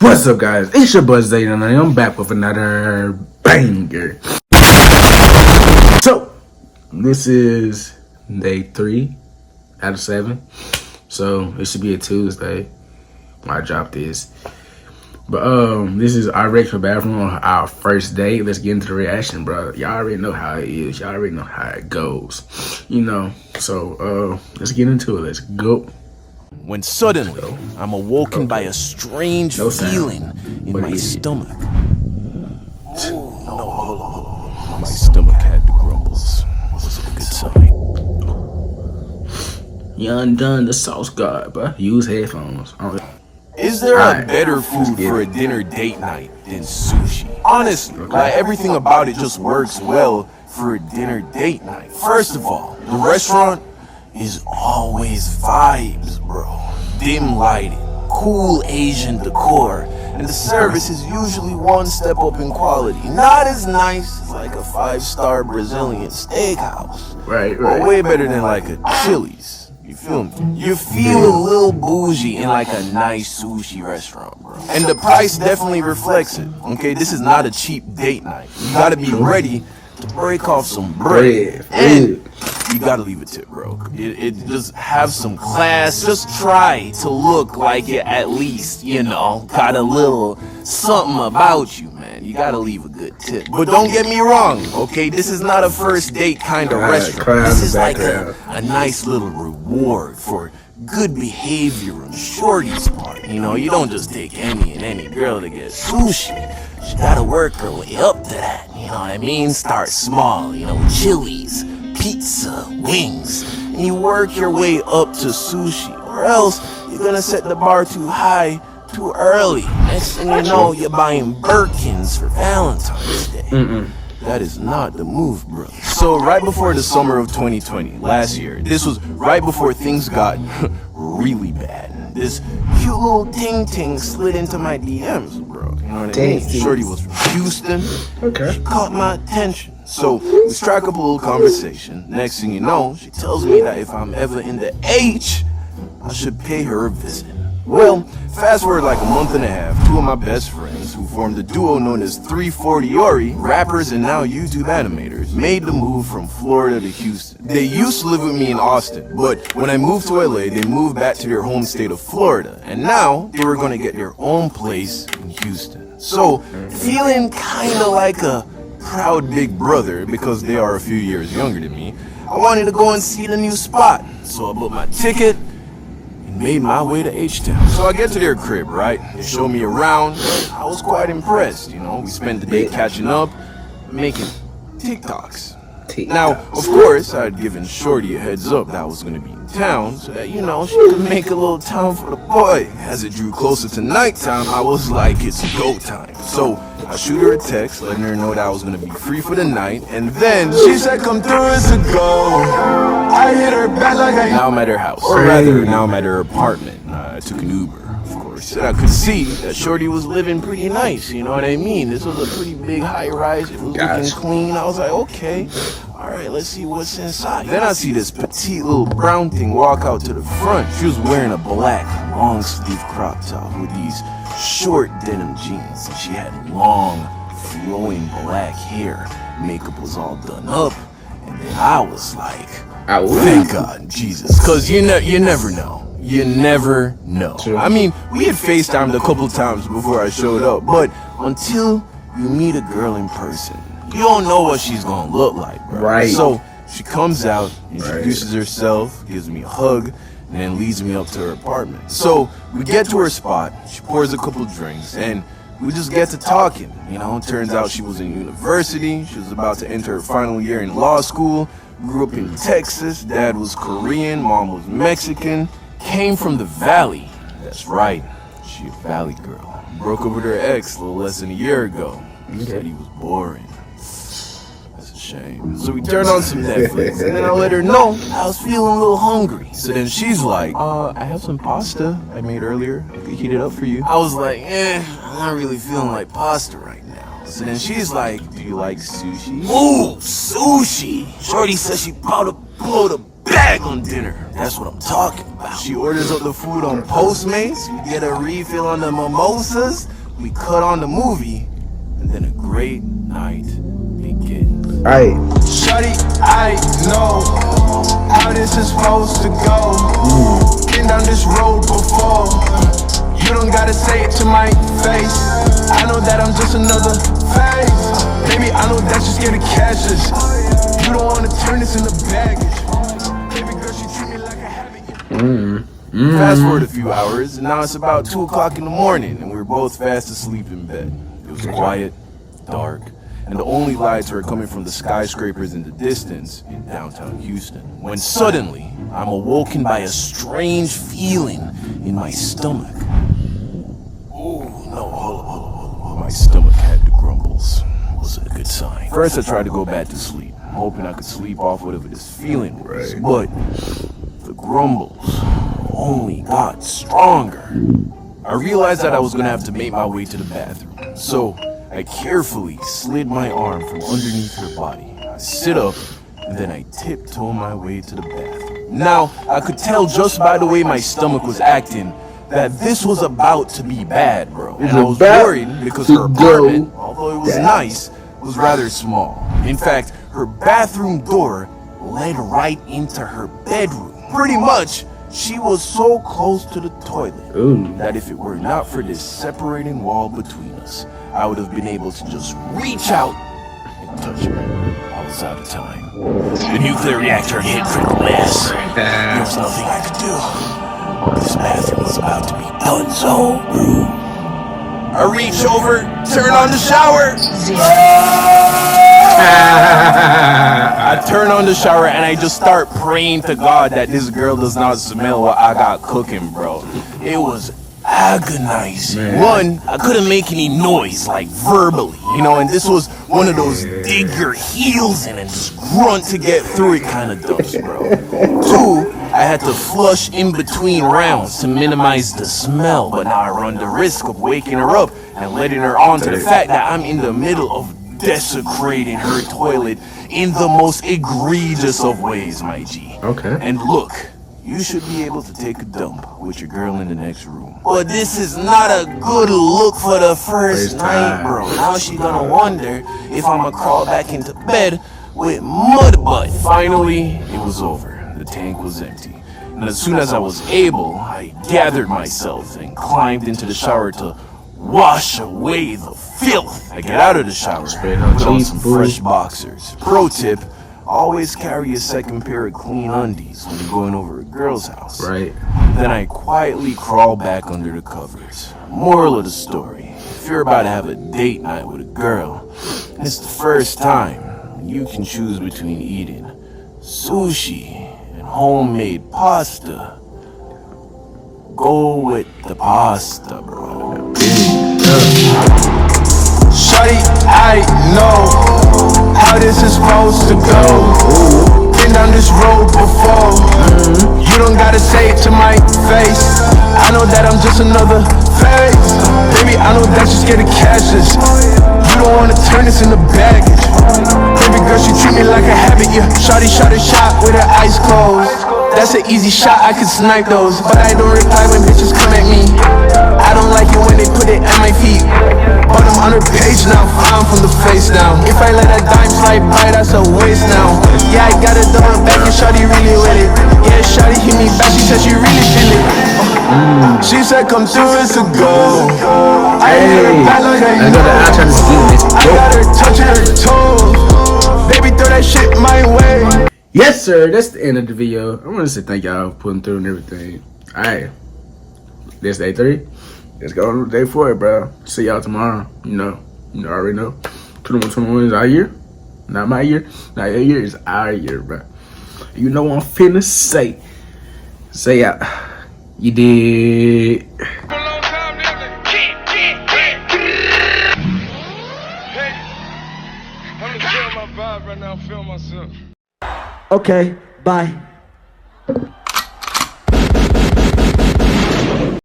What's up, guys? It's your boy Zay, and I'm back with another banger. So, this is day 3 out of 7. So, it should be a Tuesday when I drop this. But, this is our regular bathroom on our first date. Let's get into the reaction, bro. Y'all already know how it is. Y'all already know how it goes. You know. So, let's get into it. Let's go. When suddenly, I'm awoken by a strange feeling in my stomach. No, hold on. My stomach had the grumbles. Was a good sign. You undone the sauce god, bro. Use headphones. Is there a better food for a dinner date night than sushi? Honestly, like everything about it just works well for a dinner date night. First of all, the restaurant is always vibes, bro. Dim lighting, cool Asian decor, and the service is usually one step up in quality. Not as nice as like a 5-star Brazilian steakhouse, Right. but way better than like a Chili's. You feel me? You're feeling a little bougie in like a nice sushi restaurant, bro. And the price definitely reflects it. Okay, this is not a cheap date night. You gotta be ready to break off some bread. And you gotta leave a tip, bro. It just have some class. Just try to look like you at least, got a little something about you, man. You gotta leave a good tip. But don't get me wrong, okay? This is not a first date kind of restaurant. This is like a nice little reward for good behavior on Shorty's part. You don't just take any girl to get sushi. She gotta work her way up to that. You know what I mean? Start small, Chili's, pizza, wings, and you work your way up to sushi, or else you're gonna set the bar too high too early. Next thing you know, you're buying Birkins for Valentine's Day. That is not the move, bro. So right before the summer of 2020, last year, this was right before things got really bad. This cute little ting slid into my DMs, bro. You know what I mean? Shorty was from Houston. Okay. She caught my attention. So we strike up a little conversation. Next thing you know, she tells me that if I'm ever in the H, I should pay her a visit. Well, fast forward like a month and a half, 2 of my best friends, who formed a duo known as 340 Ori, rappers and now YouTube animators, made the move from Florida to Houston. They used to live with me in Austin, but when I moved to LA, they moved back to their home state of Florida, and now they were gonna get their own place in Houston. So, feeling kinda like a proud big brother, because they are a few years younger than me, I wanted to go and see the new spot. So I bought my ticket and made my way to H-Town. So I get to their crib, right? They show me around. I was quite impressed, We spent the day catching up, making TikToks. Now, of course, I had given Shorty a heads up that I was gonna be in town, so that, she could make a little time for the boy. As it drew closer to nighttime, I was like, it's go time. So I shoot her a text, letting her know that I was gonna be free for the night, and then she said, come through, it's a go. I hit her back like I... Now I'm at her house, or rather, now I'm at her apartment. I took an Uber. And I could see that Shorty was living pretty nice, you know what I mean? This was a pretty big high-rise, it was looking clean. I was like, okay, alright, let's see what's inside. Then I see this petite little brown thing walk out to the front. She was wearing a black long-sleeve crop top with these short denim jeans. And she had long, flowing black hair. Makeup was all done up. And then I was like, thank God, Jesus. Because you never know. You never know. I mean, we had FaceTimed a couple times before I showed up, but until you meet a girl in person, you don't know what she's gonna look like, bro. Right. So she comes out, introduces herself, gives me a hug, and then leads me up to her apartment. So we get to her spot, she pours a couple drinks, and we just get to talking. It turns out she was in university, she was about to enter her final year in law school, grew up in Texas, dad was Korean, mom was Mexican. Came from the Valley. That's right. She a Valley girl. Broke up with her ex a little less than a year ago. Said he was boring. That's a shame. So we turned on some Netflix, and then I let her know I was feeling a little hungry. So then she's like, I have some pasta I made earlier. I could heat it up for you. I was like, I'm not really feeling like pasta right now. So then she's like, do you like sushi? Ooh, sushi! Shorty says she pulled a bag on dinner. That's what I'm talking about. She orders up the food on Postmates. We get a refill on the mimosas. We cut on the movie. And then a great night begins. Alright. Shawty, I know how this is supposed to go. Been down this road before. You don't gotta say it to my face. I know that I'm just another phase. Baby, I know that you're scared of cashes. You don't wanna turn this into baggage. Baby girl, she treat me like a habit. Fast forward a few hours, and now it's about 2 o'clock in the morning, and we're both fast asleep in bed. It was quiet, dark, and the only lights were coming from the skyscrapers in the distance in downtown Houston. When suddenly, I'm awoken by a strange feeling in my stomach. Oh, no, hold on. My stomach had the grumbles. Wasn't a good sign. First, I tried to go back to sleep, hoping I could sleep off whatever this feeling was. Right. But the grumbles only got stronger. I realized that I was gonna have to make my way to the bathroom. So I carefully slid my arm from underneath her body. I sit up, and then I tiptoe my way to the bathroom. Now, I could tell just by the way my stomach was acting that this was about to be bad, bro. And I was worried because her apartment, although it was nice, was rather small. In fact, her bathroom door led right into her bedroom. Pretty much, she was so close to the toilet that if it were not for this separating wall between us, I would have been able to just reach out and touch her. I was out of time. The nuclear reactor hit critical mass. There was nothing I could do. This bathroom was about to be done so. I reach over, turn on the shower. I turn on the shower and I just start praying to God that this girl does not smell what I got cooking, bro. It was agonizing. Man. One, I couldn't make any noise, like verbally, and this was one of those dig your heels in and just grunt to get through it kind of dumps, bro. Two, I had to flush in between rounds to minimize the smell, but now I run the risk of waking her up and letting her onto the fact that I'm in the middle of desecrating her toilet in the most egregious of ways, my G. Okay. And look, you should be able to take a dump with your girl in the next room. But this is not a good look for the first night, bro. Now she gonna wonder if I'ma crawl back into bed with mud butt. Finally, it was over. The tank was empty. And as soon as I was able, I gathered myself and climbed into the shower to wash away the filth. I get out of the shower, put on some fresh boxers. Pro tip, always carry a second pair of clean undies when you're going over a girl's house. Right. Then I quietly crawl back under the covers. Moral of the story, if you're about to have a date night with a girl, and it's the first time, you can choose between eating sushi and homemade pasta. Go with the pasta, bro. Shawty, I know how this is supposed to go. Been down this road before. You don't gotta say it to my face. I know that I'm just another phase. Baby, I know that you're scared of cashes. You don't wanna turn this into baggage. Baby girl, she treat me like a habit. Yeah, shawty shot a shot with her eyes closed. That's an easy shot, I can snipe those. But I don't reply when bitches come at me. I don't like it when they put it at my feet. But I'm on her page now, fine from the face now. If I let a dime slide by, that's a waste now. Yeah, I got it done back and shawty really with it. Yeah, shawty hit me back, she said she really feel it. She said come through, it's a go. I hit her back like I got her touching her toes. Baby, throw that shit my way. Yes, sir. That's the end of the video. I want to say thank y'all for putting through and everything. All right. This day 3. Let's go on day 4, bro. See y'all tomorrow. You already know. 21 is our year. Not my year. Not your year. It's our year, bro. You know what I'm finna say. Say out. You dig. Okay, bye.